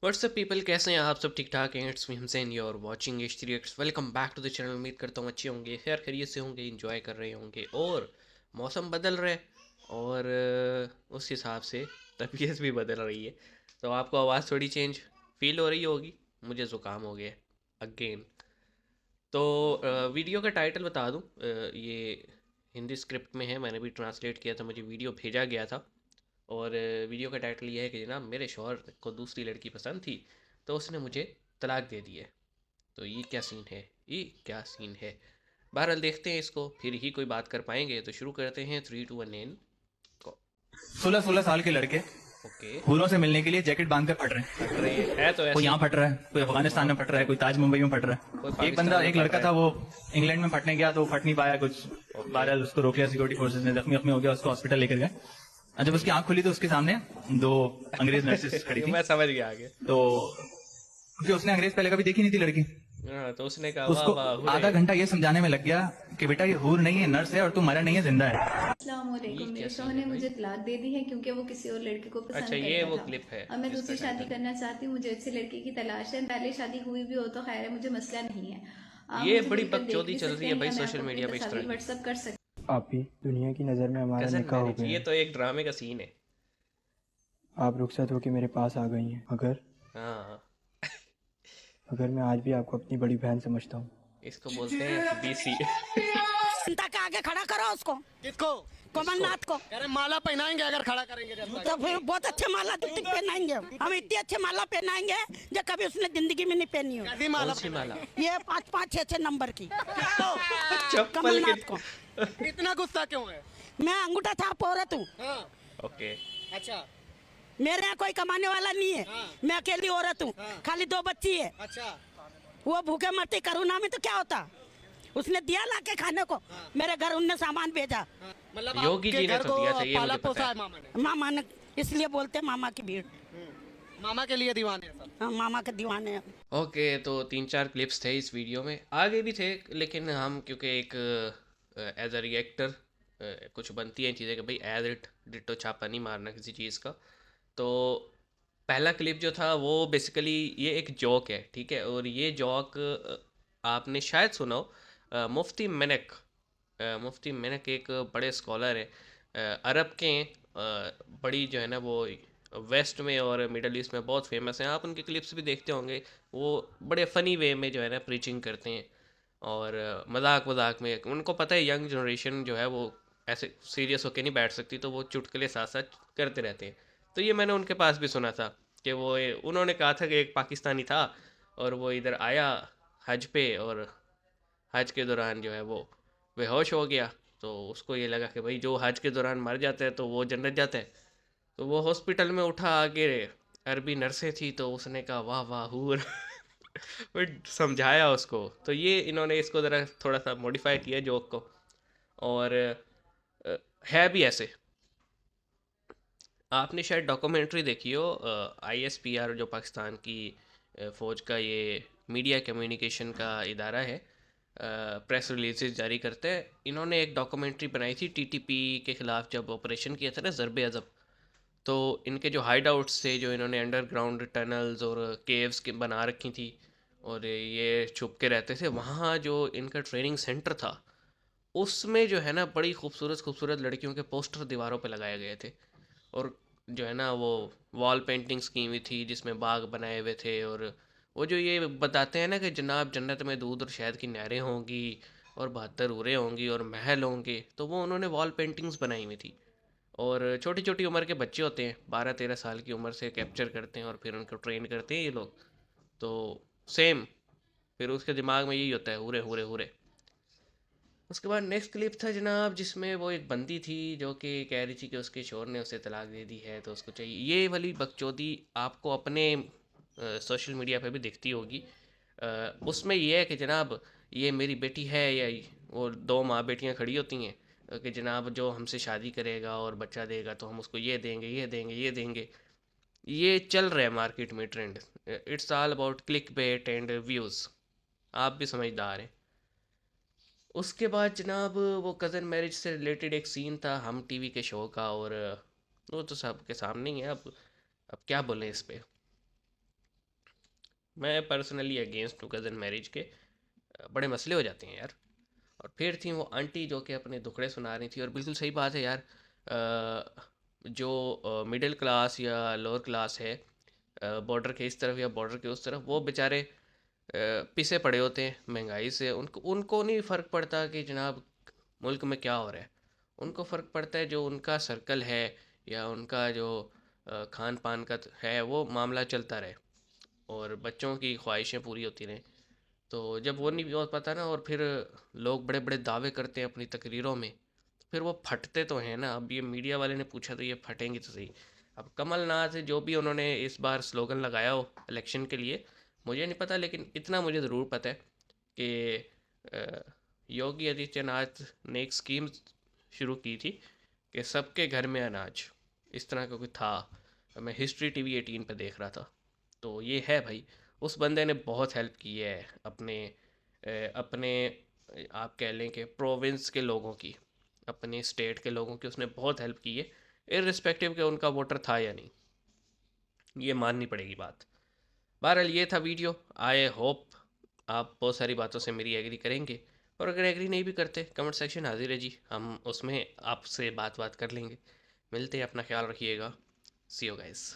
WhatsApp people, कैसे हैं आप सब? ठीक ठाक हैं? It's me Hussain, you are watching H3 reacts. Welcome back to the channel. उम्मीद करता हूँ अच्छे होंगे, खैर खैरियत से होंगे, इंजॉय कर रहे होंगे। और मौसम बदल रहा है और उस हिसाब से तबीयत भी बदल रही है, तो आपको आवाज़ थोड़ी चेंज फील हो रही होगी। मुझे ज़ुकाम हो गया अगेन। तो वीडियो का टाइटल बता दूँ, ये हिंदी स्क्रिप्ट में है, मैंने भी ट्रांसलेट किया था, मुझे वीडियो भेजा गया था। और वीडियो का टाइटल ये है कि जनाब मेरे शौहर को दूसरी लड़की पसंद थी तो उसने मुझे तलाक दे दी है। तो ये क्या सीन है, ये क्या सीन है? बहरहाल देखते हैं इसको, फिर ही कोई बात कर पाएंगे। तो शुरू करते हैं 3 2 1 एन। 16-16 साल के लड़के ओके, फूलों से मिलने के लिए जैकेट बांध कर फट रहे हैं। फट रहे है तो कोई ऐसे। यहाँ फट रहा है, कोई अफगानिस्तान में फट रहा है, कोई ताज मुंबई में फट रहा कोई है। एक पाकिस्तान बंदा, में एक फट लड़का रहा था, है। वो इंग्लैंड में फटने गया तो फट नहीं पाया, कुछ बहरहाल उसको रोक लिया सिक्योरिटी फोर्सेज ने, जख्मी हो गया, उसको हॉस्पिटल लेकर गए। और जब उसकी आंख खुली तो उसके सामने 2 अंग्रेज नर्सेस खड़ी ये थी। मैं समझ गया आगे। तो क्योंकि उसने अंग्रेज पहले कभी देखी नहीं थी लड़की, हाँ, तो उसने कहा वाह उसको वाह आधा हुरे। घंटा ये समझाने में लग गया कि बेटा ये हूर नहीं है, नर्स है, और तू मरा नहीं है, जिंदा है। ये अस्सलामुअलैकुम। क्या मेरे सीन शौहर है ने भाई? मुझे तलाक दे दी है क्योंकि वो किसी और लड़के को पसंद अच्छा, ये वो करता क्लिप है था और मैं जिसका दूसरी शादी टाइटल। करना चाहती हूँ। मुझे अच्छी लड़की की तलाश है, पहले शादी हुई भी हो तो खैर है, मुझे मसला नहीं है। आप ये मुझे बड़ी मिलकर देख बकचोदी भी चल सकते रही है हैं भाई या मैं सोशल आपको अपनी मीडिया पे इस तरह तस्वीर की। व्हाट्सअप कर सकती आप ही दुनिया की नज़र में हमारा कजन निकाह हो मैरिज, गया ये है। तो एक ड्रामे का सीन है। आप रुखसत हो के मेरे पास आ गई हैं। हाँ, अगर मैं आज भी आपको अपनी बड़ी बहन समझता हूँ। इसको बोलते हैं BC। जनता के आगे खड़ा करो उसको, किसको? कमलनाथ को। अरे माला पहनाएंगे अगर खड़ा करेंगे जनता तो फिर बहुत अच्छे माला पहनाएंगे हम, इतनी अच्छी माला पहनाएंगे जो कभी उसने जिंदगी में नहीं पहनी हो। कैसी माला कौन सी माला? ये 5-5 6-6 नंबर की चप्पल कमलनाथ के। को। इतना गुस्सा क्यों है? मैं अंगूठा छाप औरत हूँ, हाँ, ओके, अच्छा मेरे यहाँ कोई कमाने वाला नहीं है, हाँ। मैं अकेली औरत हूँ, हाँ। खाली 2 बच्ची है। अच्छा, वो भूखे मरती, करुणा में तो क्या होता, उसने दिया ला के खाने को, मेरे घर उनने सामान भेजा। हाँ, मतलब योगी आपके जी ने घर तो को दिया था, ये पाला मुझे पता पोसा है। है मामा ने। मामा ने, इसलिए बोलते हैं मामा की भीड़। मामा के लिए दीवाने हैं सब। हाँ, मामा के दीवाने हैं। ओके। तो 3-4 क्लिप्स थे इस वीडियो में, आगे भी थे, लेकिन हम क्योंकि एक एज अ रिएक्टर कुछ बनती हैं चीज़ें कि भाई एज इट डिट्टो छापा नहीं मारना किसी चीज़ का। तो पहला क्लिप जो था वो बेसिकली ये एक जोक है, ठीक है। और ये जोक आपने शायद सुना हो, मुफ्ती मेनक एक बड़े स्कॉलर हैं, अरब के हैं, बड़ी जो है ना वो वेस्ट में और मिडल ईस्ट में बहुत फेमस हैं। आप उनके क्लिप्स भी देखते होंगे, वो बड़े फ़नी वे में जो है ना प्रीचिंग करते हैं। और मजाक मजाक में उनको पता है यंग जनरेशन जो है वो ऐसे सीरियस होके नहीं बैठ सकती, तो वो चुटकुले साथ साथ करते रहते हैं। तो ये मैंने उनके पास भी सुना था कि उन्होंने कहा था कि एक पाकिस्तानी था और वो इधर आया हज पे, और हज के दौरान जो है वो बेहोश हो गया। तो उसको ये लगा कि भाई जो हज के दौरान मर जाता है तो वो जन्नत जाता है। तो वो हॉस्पिटल में उठा, आगे अरबी नर्सें थी, तो उसने कहा वाह वाह हूर। वो समझाया उसको। तो ये इन्होंने इसको ज़रा थोड़ा सा मॉडिफाई किया जोक को, और है भी ऐसे। आपने शायद डॉक्यूमेंट्री देखी हो, ISPR जो पाकिस्तान की फ़ौज का ये मीडिया कम्युनिकेशन का इदारा है, प्रेस रिलीज़ जारी करते हैं। इन्होंने एक डॉक्यूमेंट्री बनाई थी TTP के ख़िलाफ़, जब ऑपरेशन किया था ना ज़रबे अज़ब। तो इनके जो हाइड आउट्स थे, जो इन्होंने अंडरग्राउंड टनल्स और केव्स के बना रखी थी और ये छुप के रहते थे, वहाँ जो इनका ट्रेनिंग सेंटर था उसमें जो है ना बड़ी खूबसूरत खूबसूरत लड़कियों के पोस्टर दीवारों पे लगाए गए थे। और जो है ना वो वॉल पेंटिंग्स की हुई थी जिसमें बाग बनाए हुए थे। और वो जो ये बताते हैं ना कि जनाब जन्नत में दूध और शहद की नहरें होंगी और 72 हूरें होंगी और महल होंगे, तो वो उन्होंने वॉल पेंटिंग्स बनाई हुई थी। और छोटी छोटी उम्र के बच्चे होते हैं, 12-13 साल की उम्र से कैप्चर करते हैं और फिर उनको ट्रेन करते हैं ये लोग। तो सेम फिर उसके दिमाग में यही होता है, हुरे हुरे हुरे। उसके बाद नेक्स्ट क्लिप था जनाब, जिसमें वो एक बंदी थी जो कि कह रही थी कि उसके शोहर ने उसे तलाक दे दी है तो उसको चाहिए। ये वाली बकचोदी आपको अपने सोशल मीडिया पे भी दिखती होगी। उसमें ये है कि जनाब ये मेरी बेटी है, या वो 2 माँ बेटियाँ खड़ी होती हैं कि जनाब जो हमसे शादी करेगा और बच्चा देगा तो हम उसको ये देंगे ये देंगे ये देंगे। ये चल रहा है मार्केट में trend. It's all about click bait and views. आप भी समझदार हैं। उसके बाद जनाब वो कज़न मैरिज से रिलेटेड एक सीन था हम टीवी के शो का, और वो तो सबके सामने ही है। अब क्या बोलें इस पे। मैं पर्सनली अगेंस्ट हूँ कज़न मैरिज के। बड़े मसले हो जाते हैं यार। और फिर थी वो आंटी जो कि अपने दुखड़े सुना रही थी, और बिल्कुल सही बात है यार। जो मिडिल क्लास या लोअर क्लास है, बॉर्डर के इस तरफ या बॉर्डर के उस तरफ, वो बेचारे पिसे पड़े होते हैं महंगाई से। उनको उनको नहीं फ़र्क पड़ता कि जनाब मुल्क में क्या हो रहा है। उनको फ़र्क पड़ता है जो उनका सर्कल है या उनका जो खान पान का है वो मामला चलता रहे और बच्चों की ख्वाहिशें पूरी होती रहें। तो जब वो नहीं हो पाता ना, और फिर लोग बड़े बड़े दावे करते हैं अपनी तकरीरों में, तो फिर वो फटते तो हैं ना। अब ये मीडिया वाले ने पूछा तो ये फटेंगे तो सही। अब कमलनाथ जो भी उन्होंने इस बार स्लोगन लगाया हो इलेक्शन के लिए, मुझे नहीं पता, लेकिन इतना मुझे ज़रूर पता है कि योगी आदित्यनाथ ने एक स्कीम शुरू की थी कि सबके घर में अनाज, इस तरह का कोई था। मैं हिस्ट्री टीवी 18 पे देख रहा था। तो ये है भाई, उस बंदे ने बहुत हेल्प की है अपने आप कह लें कि प्रोविंस के लोगों की, अपने स्टेट के लोगों की उसने बहुत हेल्प की है, इर्रिस्पेक्टिव कि उनका वोटर था या नहीं। ये माननी पड़ेगी बात। बहरहाल ये था वीडियो। आई होप आप बहुत सारी बातों से मेरी एग्री करेंगे, और अगर एग्री नहीं भी करते कमेंट सेक्शन हाजिर है जी, हम उसमें आपसे बात कर लेंगे। मिलते हैं, अपना ख्याल रखिएगा। सी यू गाइस।